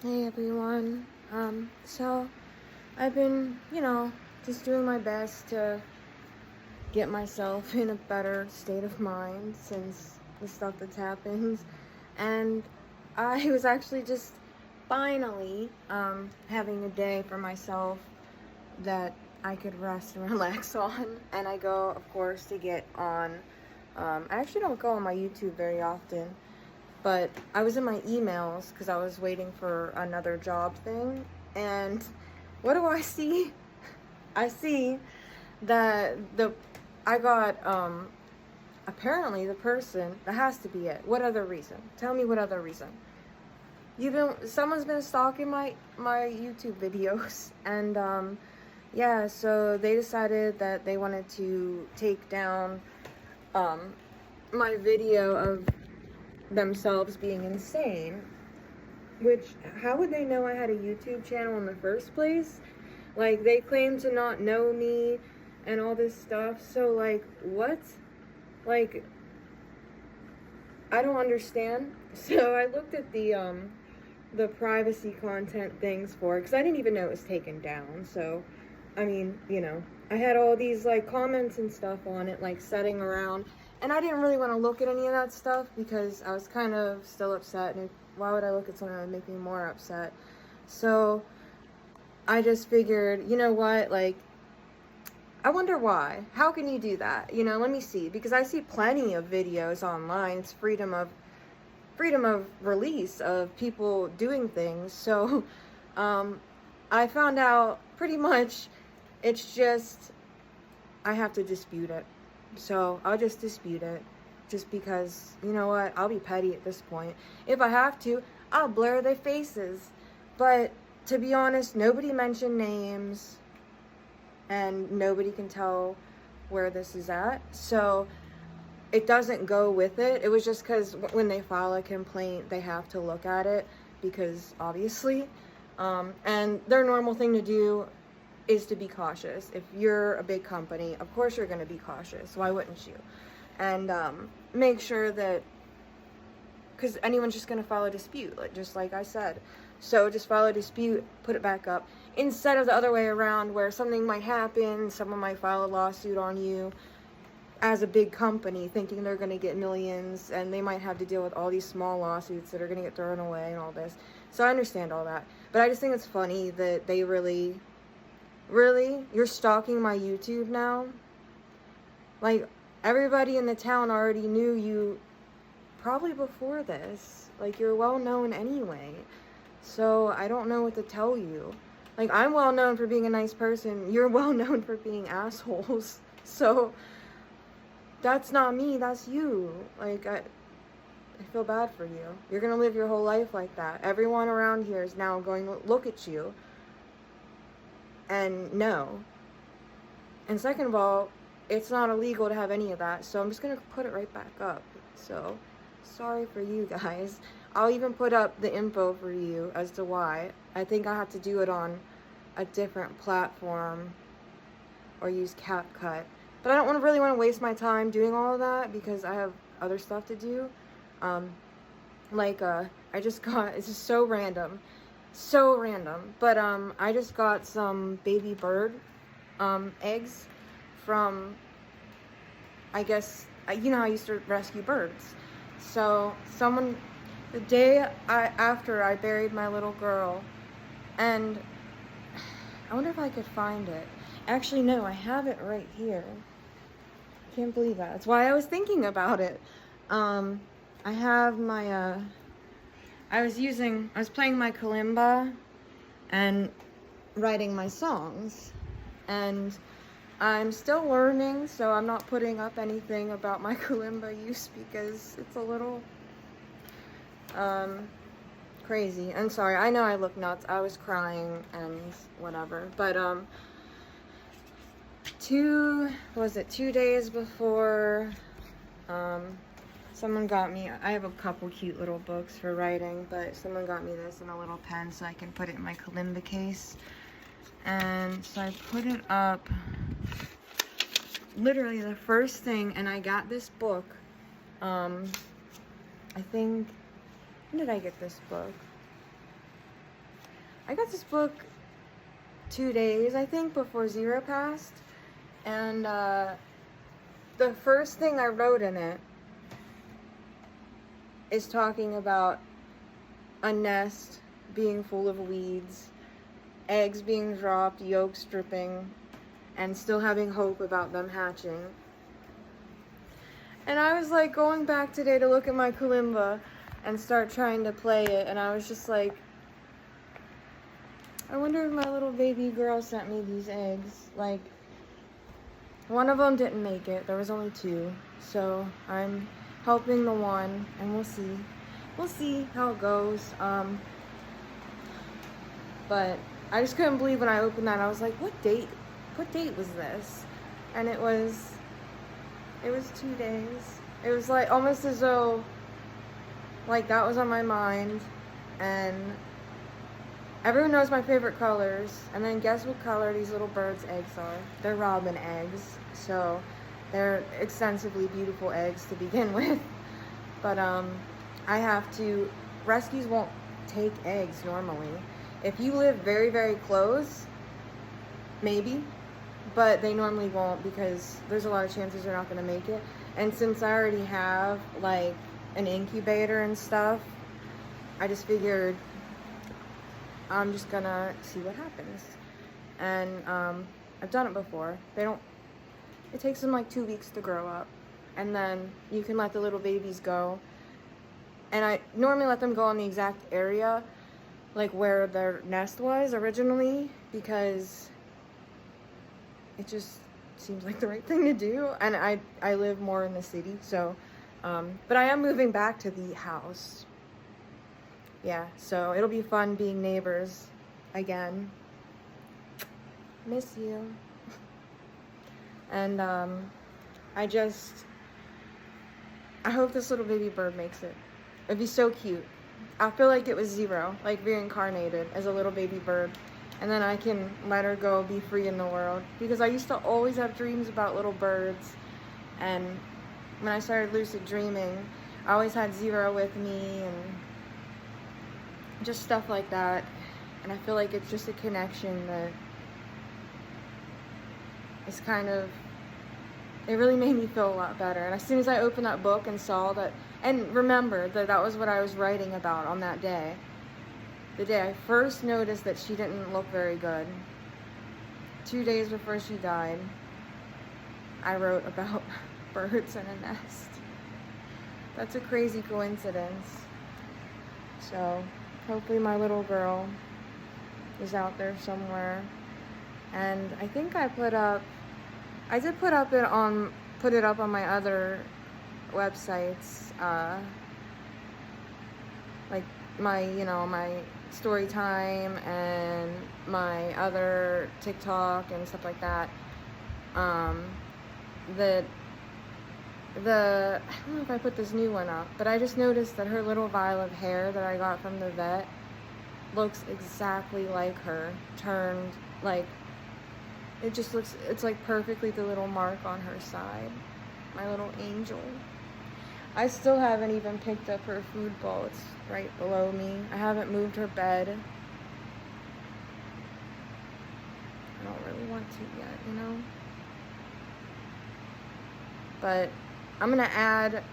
Hey everyone. So I've been, just doing my best to get myself in a better state of mind since the stuff that's happened. And I was actually just finally having a day for myself that I could rest and relax on. And I go, of course, to get on. I actually don't go on my YouTube very often. But I was in my emails because I was waiting for another job thing. And what do I see? I see that I got, apparently the person, that has to be it. What other reason? Tell me what other reason. Someone's been stalking my YouTube videos. And, yeah, so they decided that they wanted to take down, my video of themselves being insane. Which, how would they know I had a YouTube channel in the first place? Like, they claim to not know me and all this stuff. So, like, what? Like, I don't understand. So I looked at the privacy content things for it, because I didn't even know it was taken down. So, I mean, I had all these, like, comments and stuff on it, like, setting around. And I didn't really want to look at any of that stuff because I was kind of still upset. And why would I look at something that would make me more upset? So I just figured, you know what? Like, I wonder why. How can you do that? Let me see. Because I see plenty of videos online. It's freedom of release of people doing things. So I found out pretty much it's just I have to dispute it. So I'll just dispute it. Just because, you know what, I'll be petty at this point. If I have to, I'll blur their faces. But to be honest, nobody mentioned names. And nobody can tell where this is at. So it doesn't go with it. It was just because when they file a complaint, they have to look at it. Because obviously. And their normal thing to do is to be cautious. If you're a big company, of course you're going to be cautious. Why wouldn't you? And make sure that, because anyone's just going to file a dispute, just like I said. So just file a dispute, put it back up, instead of the other way around where something might happen, someone might file a lawsuit on you as a big company thinking they're going to get millions, and they might have to deal with all these small lawsuits that are going to get thrown away and all this. So I understand all that. But I just think it's funny that they really, you're stalking my YouTube now? Like, everybody in the town already knew you probably before this. Like, you're well known anyway. So I don't know what to tell you. Like, I'm well known for being a nice person. You're well known for being assholes. So that's not me, that's you. Like, I feel bad for you. You're gonna live your whole life like that. Everyone around here is now going to look at you and know. And second of all, it's not illegal to have any of that, so I'm just gonna put it right back up. So sorry for you guys. I'll even put up the info for you as to why. I think I have to do it on a different platform or use CapCut. But I don't really want to waste my time doing all of that because I have other stuff to do. I just got, it's just so random. So random. But I just got some baby bird eggs from, I guess, you know, I used to rescue birds. So someone, the day after I buried my little girl, and I wonder if I could find it. Actually, no, I have it right here. I can't believe that. That's why I was thinking about it. I have my, I was playing my kalimba and writing my songs. And I'm still learning, so I'm not putting up anything about my kalimba use because it's a little crazy. I'm sorry, I know I look nuts. I was crying and whatever. But 2 days before, someone got me, I have a couple cute little books for writing, but someone got me this in a little pen so I can put it in my kalimba case. And so I put it up, literally the first thing, and I got this book, I think, when did I get this book? I got this book 2 days, I think, before Zero passed. And the first thing I wrote in it is talking about a nest being full of weeds, eggs being dropped, yolks dripping, and still having hope about them hatching. And I was like going back today to look at my kalimba and start trying to play it, and I was just like, I wonder if my little baby girl sent me these eggs. Like, one of them didn't make it. There was only 2. So I'm helping the one, and we'll see. We'll see how it goes. But I just couldn't believe when I opened that. I was like, what date was this? And it was 2 days. It was like almost as though like that was on my mind. And everyone knows my favorite colors, and then guess what color these little birds' eggs are? They're robin eggs, so they're extensively beautiful eggs to begin with. But I have to, rescues won't take eggs normally. If you live very, very close, maybe, but they normally won't because there's a lot of chances they're not going to make it. And since I already have like an incubator and stuff, I just figured I'm just gonna see what happens. And I've done it before. It takes them like 2 weeks to grow up, and then you can let the little babies go. And I normally let them go in the exact area like where their nest was originally, because it just seems like the right thing to do. And I live more in the city, so but I am moving back to the house. Yeah, so it'll be fun being neighbors again. Miss you. And I hope this little baby bird makes it. It'd be so cute. I feel like it was Zero, like reincarnated as a little baby bird. And then I can let her go, be free in the world. Because I used to always have dreams about little birds. And when I started lucid dreaming, I always had Zero with me and just stuff like that. And I feel like it's just a connection that is kind of, it really made me feel a lot better. And as soon as I opened that book and saw that, and remembered that that was what I was writing about on that day, the day I first noticed that she didn't look very good, 2 days before she died, I wrote about birds in a nest. That's a crazy coincidence. So hopefully my little girl is out there somewhere. And I think I did put it up on my other websites, like my story time and my other TikTok and stuff like that. I don't know if I put this new one up, but I just noticed that her little vial of hair that I got from the vet looks exactly like her, turned like, it just looks, it's like perfectly the little mark on her side. My little angel. I still haven't even picked up her food bowl. It's right below me. I haven't moved her bed. I don't really want to yet, you know? But I'm gonna add,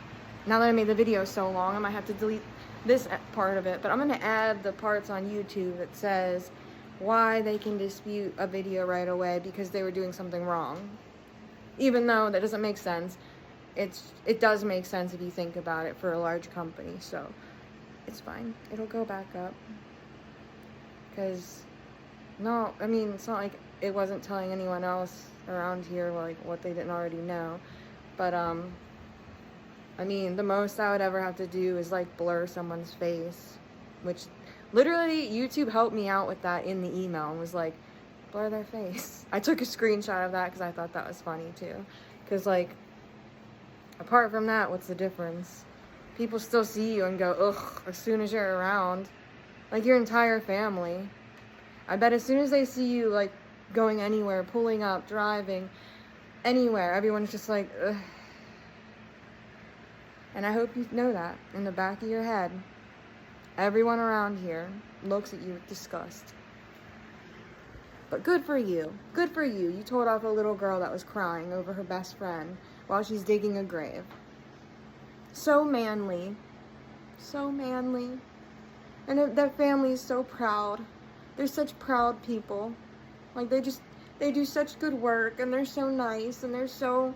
now that I made the video so long, I might have to delete this part of it, but I'm gonna add the parts on YouTube that says why they can dispute a video right away because they were doing something wrong. Even though that doesn't make sense, it does make sense if you think about it for a large company, so it's fine. It'll go back up. Because, no, I mean, it's not like it wasn't telling anyone else around here, like, what they didn't already know. But, I mean, the most I would ever have to do is, like, blur someone's face, which, literally, YouTube helped me out with that in the email and was like, blur their face. I took a screenshot of that because I thought that was funny, too. Because, like, apart from that, what's the difference? People still see you and go, ugh, as soon as you're around. Like, your entire family. I bet as soon as they see you, like, going anywhere, pulling up, driving, anywhere, everyone's just like, ugh. And I hope you know that in the back of your head. Everyone around here looks at you with disgust. But good for you. Good for you. You told off a little girl that was crying over her best friend while she's digging a grave. So manly. So manly. And that family is so proud. They're such proud people. Like, they do such good work, and they're so nice, and they're so...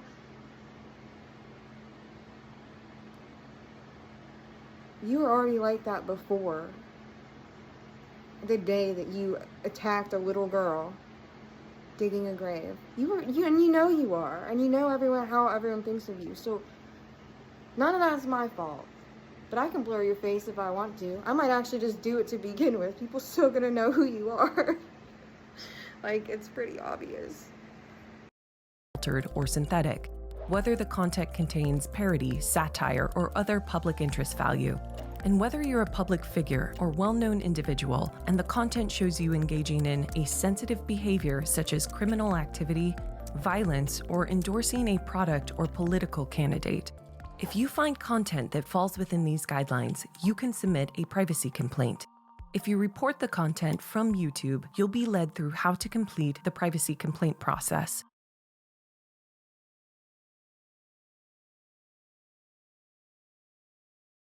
You were already like that before. The day that you attacked a little girl digging a grave. And you know you are, and you know how everyone thinks of you. So none of that's my fault. But I can blur your face if I want to. I might actually just do it to begin with. People still gonna know who you are. Like, it's pretty obvious. Altered or synthetic, whether the content contains parody, satire, or other public interest value, and whether you're a public figure or well-known individual and the content shows you engaging in a sensitive behavior such as criminal activity, violence, or endorsing a product or political candidate. If you find content that falls within these guidelines, you can submit a privacy complaint. If you report the content from YouTube, you'll be led through how to complete the privacy complaint process.